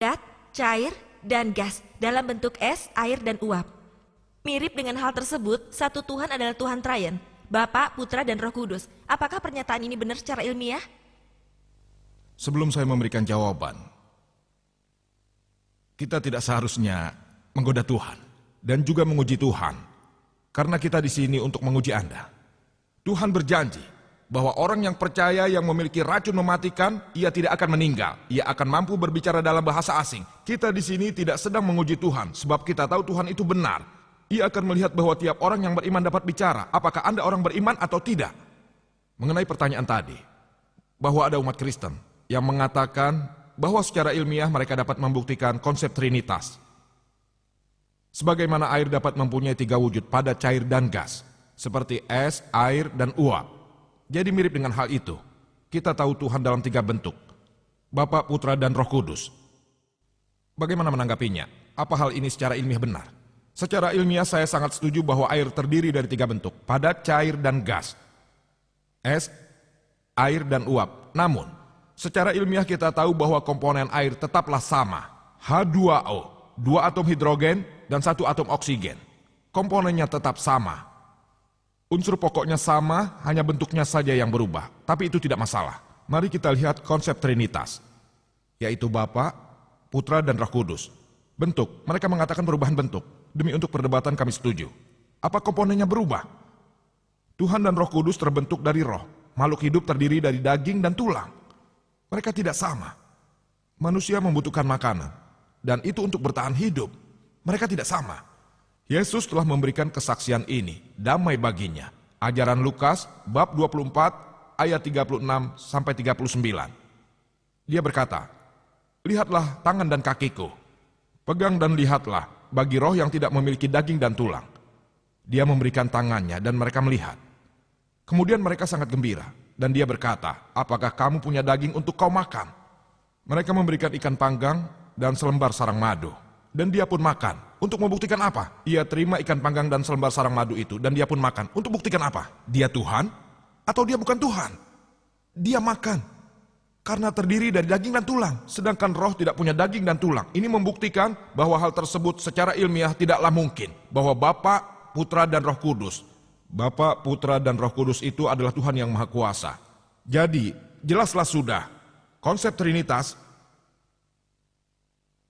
padat, cair, dan gas dalam bentuk es, air, dan uap. Mirip dengan hal tersebut, satu Tuhan adalah Tuhan Trian, Bapa, Putra, dan Roh Kudus. Apakah pernyataan ini benar secara ilmiah? Sebelum saya memberikan jawaban, kita tidak seharusnya menggoda Tuhan dan juga menguji Tuhan, karena kita di sini untuk menguji Anda. Tuhan berjanji bahwa orang yang percaya yang memiliki racun mematikan, ia tidak akan meninggal. Ia akan mampu berbicara dalam bahasa asing. Kita di sini tidak sedang menguji Tuhan, sebab kita tahu Tuhan itu benar. Ia akan melihat bahwa tiap orang yang beriman dapat bicara. Apakah Anda orang beriman atau tidak? Mengenai pertanyaan tadi, bahwa ada umat Kristen yang mengatakan bahwa secara ilmiah mereka dapat membuktikan konsep Trinitas. Sebagaimana air dapat mempunyai 3 wujud, padat, cair, dan gas, seperti es, air, dan uap. Jadi mirip dengan hal itu. Kita tahu Tuhan dalam 3 bentuk, Bapa, Putra, dan Roh Kudus. Bagaimana menanggapinya? Apa hal ini secara ilmiah benar? Secara ilmiah saya sangat setuju bahwa air terdiri dari 3 bentuk, padat, cair, dan gas. Es, air, dan uap. Namun, secara ilmiah kita tahu bahwa komponen air tetaplah sama. H2O, 2 atom hidrogen dan 1 atom oksigen. Komponennya tetap sama. Unsur pokoknya sama, hanya bentuknya saja yang berubah. Tapi itu tidak masalah. Mari kita lihat konsep Trinitas, yaitu Bapa, Putra, dan Roh Kudus. Bentuk, mereka mengatakan perubahan bentuk. Demi untuk perdebatan kami setuju. Apa komponennya berubah? Tuhan dan Roh Kudus terbentuk dari roh. Makhluk hidup terdiri dari daging dan tulang. Mereka tidak sama. Manusia membutuhkan makanan, dan itu untuk bertahan hidup. Mereka tidak sama. Yesus telah memberikan kesaksian ini, damai baginya. Ajaran Lukas, bab 24, ayat 36 sampai 39. Dia berkata, "Lihatlah tangan dan kakiku. Pegang dan lihatlah, bagi roh yang tidak memiliki daging dan tulang." Dia memberikan tangannya dan mereka melihat. Kemudian mereka sangat gembira, dan dia berkata, "Apakah kamu punya daging untuk kau makan?" Mereka memberikan ikan panggang dan selembar sarang madu. Dan dia pun makan. Untuk membuktikan apa? Ia terima ikan panggang dan selembar sarang madu itu, dan dia pun makan. Untuk buktikan apa? Dia Tuhan? Atau dia bukan Tuhan? Dia makan. Karena terdiri dari daging dan tulang. Sedangkan roh tidak punya daging dan tulang. Ini membuktikan bahwa hal tersebut secara ilmiah tidaklah mungkin. Bahwa Bapa, Putra, dan Roh Kudus. Bapa, Putra, dan Roh Kudus itu adalah Tuhan yang Maha Kuasa. Jadi, jelaslah sudah. Konsep Trinitas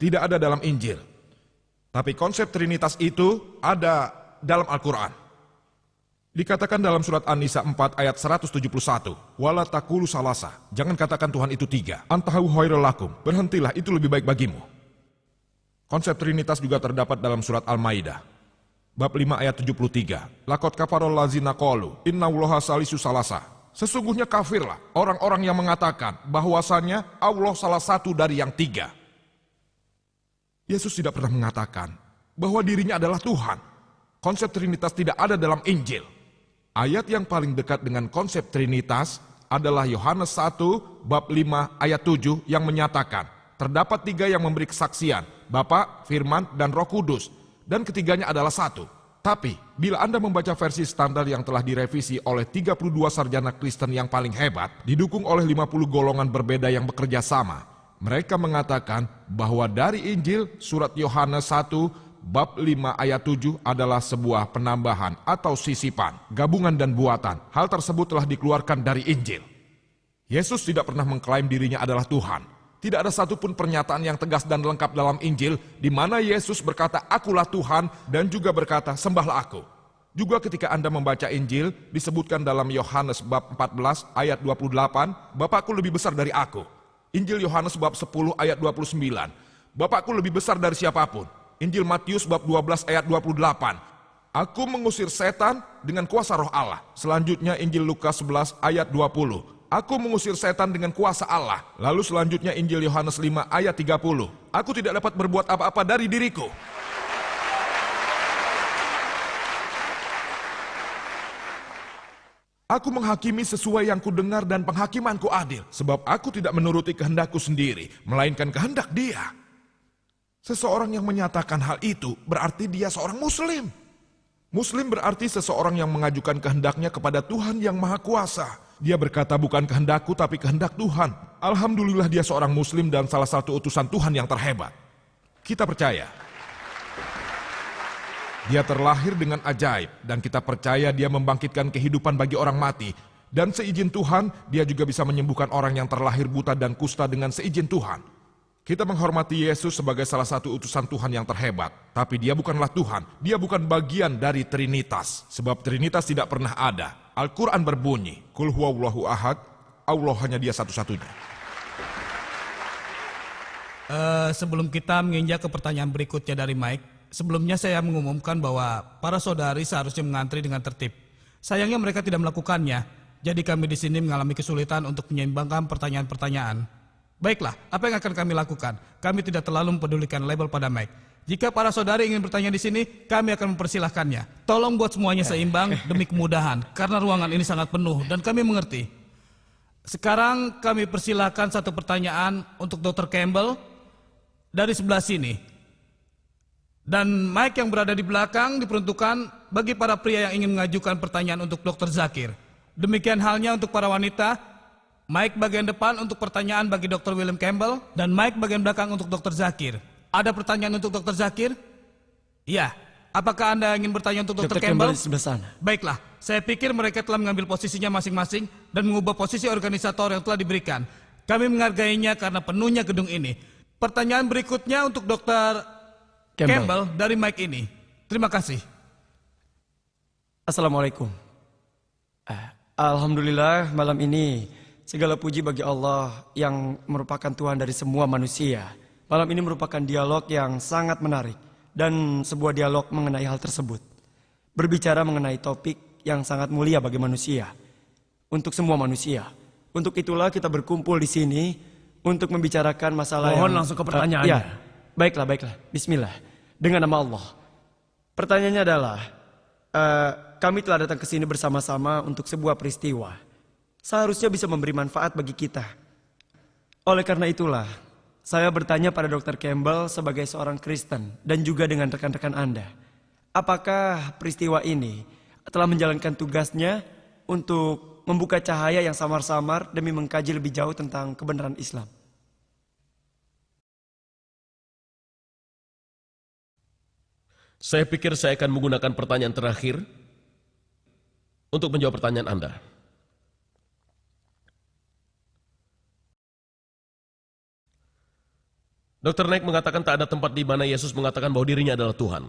tidak ada dalam Injil. Tapi konsep Trinitas itu ada dalam Al-Quran. Dikatakan dalam surat An-Nisa 4 ayat 171. Wala taqulu salasa. Jangan katakan Tuhan itu 3. Antahu khairul lakum. Berhentilah, itu lebih baik bagimu. Konsep Trinitas juga terdapat dalam surat Al-Maidah. Bab 5 ayat 73. Laqad kafarol lazina qalu innallaha salisu salasa. Sesungguhnya kafirlah orang-orang yang mengatakan bahwasannya Allah salah satu dari yang 3. Yesus tidak pernah mengatakan bahwa dirinya adalah Tuhan. Konsep Trinitas tidak ada dalam Injil. Ayat yang paling dekat dengan konsep Trinitas adalah Yohanes 1 bab 5 ayat 7 yang menyatakan terdapat 3 yang memberi kesaksian, Bapa, Firman, dan Roh Kudus, dan ketiganya adalah 1. Tapi bila Anda membaca versi standar yang telah direvisi oleh 32 sarjana Kristen yang paling hebat, didukung oleh 50 golongan berbeda yang bekerja sama, mereka mengatakan bahwa dari Injil surat Yohanes 1 bab 5 ayat 7 adalah sebuah penambahan atau sisipan, gabungan dan buatan. Hal tersebut telah dikeluarkan dari Injil. Yesus tidak pernah mengklaim dirinya adalah Tuhan. Tidak ada satupun pernyataan yang tegas dan lengkap dalam Injil di mana Yesus berkata, "Akulah Tuhan," dan juga berkata, "Sembahlah aku." Juga ketika Anda membaca Injil, disebutkan dalam Yohanes bab 14 ayat 28, "Bapakku lebih besar dari aku." Injil Yohanes bab 10 ayat 29, "Bapakku lebih besar dari siapapun." Injil Matius bab 12 ayat 28, "Aku mengusir setan dengan kuasa roh Allah." Selanjutnya Injil Lukas 11 ayat 20, "Aku mengusir setan dengan kuasa Allah." Lalu selanjutnya Injil Yohanes 5 ayat 30, "Aku tidak dapat berbuat apa-apa dari diriku." Aku menghakimi sesuai yang kudengar dan penghakimanku adil. Sebab aku tidak menuruti kehendakku sendiri, melainkan kehendak Dia. Seseorang yang menyatakan hal itu berarti dia seorang Muslim. Muslim berarti seseorang yang mengajukan kehendaknya kepada Tuhan yang Maha Kuasa. Dia berkata bukan kehendakku tapi kehendak Tuhan. Alhamdulillah dia seorang muslim dan salah satu utusan Tuhan yang terhebat. Kita percaya. Dia terlahir dengan ajaib dan kita percaya dia membangkitkan kehidupan bagi orang mati. Dan seizin Tuhan, dia juga bisa menyembuhkan orang yang terlahir buta dan kusta dengan seizin Tuhan. Kita menghormati Yesus sebagai salah satu utusan Tuhan yang terhebat. Tapi dia bukanlah Tuhan, dia bukan bagian dari Trinitas. Sebab Trinitas tidak pernah ada. Al-Quran berbunyi, Qul huwallahu ahad, Allah hanya dia satu-satunya. Sebelum kita menginjak ke pertanyaan berikutnya dari Mike, sebelumnya saya mengumumkan bahwa para saudari seharusnya mengantri dengan tertib. Sayangnya mereka tidak melakukannya, jadi kami di sini mengalami kesulitan untuk menyeimbangkan pertanyaan-pertanyaan. Baiklah, apa yang akan kami lakukan? Kami tidak terlalu mempedulikan label pada Mike. Jika para saudari ingin bertanya di sini, kami akan mempersilahkannya. Tolong buat semuanya seimbang demi kemudahan, karena ruangan ini sangat penuh dan kami mengerti. Sekarang kami persilahkan satu pertanyaan untuk Dr. Campbell dari sebelah sini. Dan mic yang berada di belakang diperuntukkan bagi para pria yang ingin mengajukan pertanyaan untuk Dr. Zakir. Demikian halnya untuk para wanita. Mic bagian depan untuk pertanyaan bagi Dr. William Campbell dan mic bagian belakang untuk Dr. Zakir. Ada pertanyaan untuk Dr. Zakir? Iya. Apakah Anda ingin bertanya untuk Dr. Campbell? Di sebelah sana. Baiklah, saya pikir mereka telah mengambil posisinya masing-masing dan mengubah posisi organisator yang telah diberikan. Kami menghargainya karena penuhnya gedung ini. Pertanyaan berikutnya untuk Dr. Campbell dari mic ini. Terima kasih. Assalamualaikum. Alhamdulillah malam ini segala puji bagi Allah yang merupakan Tuhan dari semua manusia. Malam ini merupakan dialog yang sangat menarik dan sebuah dialog mengenai hal tersebut. Berbicara mengenai topik yang sangat mulia bagi manusia. Untuk semua manusia. Untuk itulah kita berkumpul di sini untuk membicarakan masalah Mohon langsung ke pertanyaannya. Ya, baiklah. Bismillah. Dengan nama Allah. Pertanyaannya adalah, kami telah datang ke sini bersama-sama untuk sebuah peristiwa. Seharusnya bisa memberi manfaat bagi kita. Oleh karena itulah, saya bertanya pada Dr. Campbell sebagai seorang Kristen dan juga dengan rekan-rekan Anda. Apakah peristiwa ini telah menjalankan tugasnya untuk membuka cahaya yang samar-samar demi mengkaji lebih jauh tentang kebenaran Islam? Saya pikir saya akan menggunakan pertanyaan terakhir untuk menjawab pertanyaan Anda. Dr. Naik mengatakan tak ada tempat di mana Yesus mengatakan bahwa dirinya adalah Tuhan.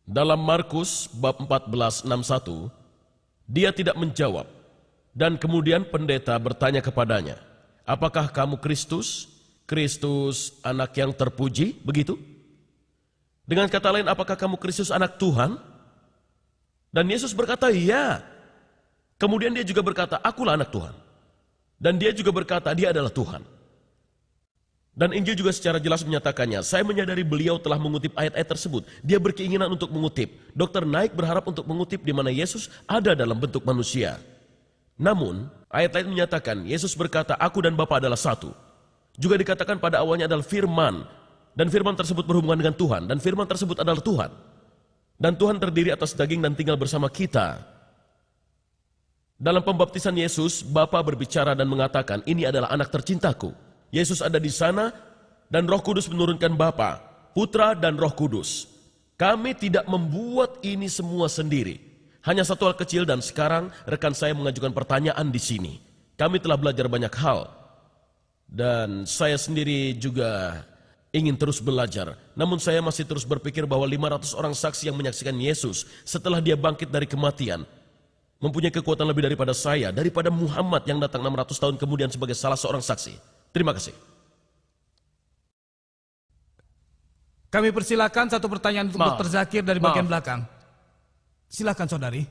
Dalam Markus bab 14:61, dia tidak menjawab. Dan kemudian pendeta bertanya kepadanya, apakah kamu Kristus? Kristus anak yang terpuji? Begitu? Dengan kata lain, apakah kamu Kristus anak Tuhan? Dan Yesus berkata, ya. Kemudian dia juga berkata, akulah anak Tuhan. Dan dia juga berkata, dia adalah Tuhan. Dan Injil juga secara jelas menyatakannya. Saya menyadari beliau telah mengutip ayat-ayat tersebut. Dia berkeinginan untuk mengutip. Dr. Naik berharap untuk mengutip di mana Yesus ada dalam bentuk manusia. Namun, ayat lain menyatakan Yesus berkata, aku dan Bapa adalah satu. Juga dikatakan pada awalnya adalah firman. Dan firman tersebut berhubungan dengan Tuhan. Dan firman tersebut adalah Tuhan. Dan Tuhan terdiri atas daging dan tinggal bersama kita. Dalam pembaptisan Yesus, Bapa berbicara dan mengatakan, ini adalah anak tercintaku. Yesus ada di sana dan Roh Kudus menurunkan Bapa, Putra dan Roh Kudus. Kami tidak membuat ini semua sendiri. Hanya satu hal kecil dan sekarang rekan saya mengajukan pertanyaan di sini. Kami telah belajar banyak hal. Dan saya sendiri juga ingin terus belajar. Namun saya masih terus berpikir bahwa 500 orang saksi yang menyaksikan Yesus setelah dia bangkit dari kematian mempunyai kekuatan lebih daripada saya, daripada Muhammad yang datang 600 tahun kemudian sebagai salah seorang saksi. Terima kasih. Kami persilakan satu pertanyaan untuk Dr. Zakir dari bagian belakang. Silakan saudari.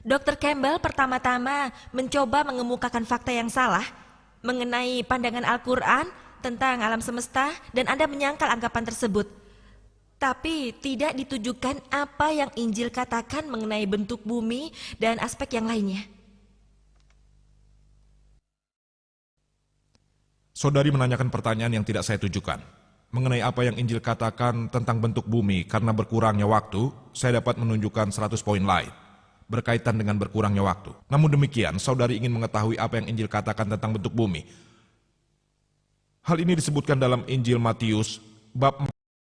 Dr. Campbell pertama-tama mencoba mengemukakan fakta yang salah mengenai pandangan Al-Quran tentang alam semesta dan Anda menyangkal anggapan tersebut. Tapi tidak ditujukan apa yang Injil katakan mengenai bentuk bumi dan aspek yang lainnya. Saudari menanyakan pertanyaan yang tidak saya tujukan. Mengenai apa yang Injil katakan tentang bentuk bumi karena berkurangnya waktu, saya dapat menunjukkan 100 poin lain. berkaitan dengan berkurangnya waktu. Namun demikian, saudari ingin mengetahui apa yang Injil katakan tentang bentuk bumi. Hal ini disebutkan dalam Injil Matius bab